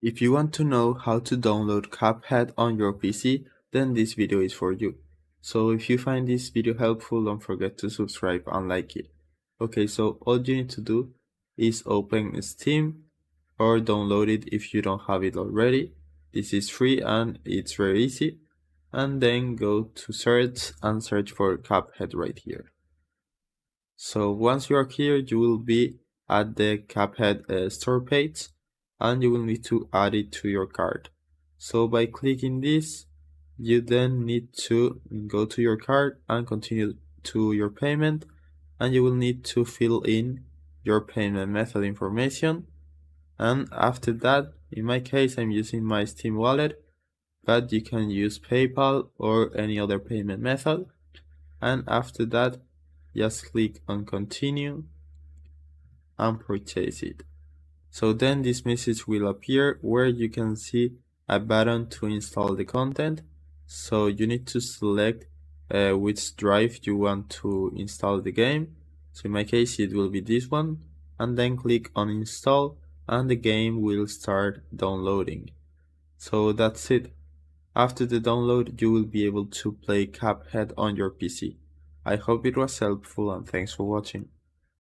If you want to know how to download Cuphead on your PC, then this video is for you. So if you find this video helpful, don't forget to subscribe and like it. Okay, so all you need to do is open Steam or download it if you don't have it already. This is free and it's very easy. And then go to search and search for Cuphead right here. So once you are here, you will be at the Cuphead store page and you will need to add it to your cart. So by clicking this, you then need to go to your cart and continue to your payment, and you will need to fill in your payment method information. And after that, in my case, I'm using my Steam wallet, but you can use PayPal or any other payment method. And after that, just click on continue and purchase it. So then this message will appear where you can see a button to install the content. So you need to select which drive you want to install the game. So in my case it will be this one, and then click on install and the game will start downloading. So that's it. After the download you will be able to play Cuphead on your PC. I hope it was helpful and thanks for watching.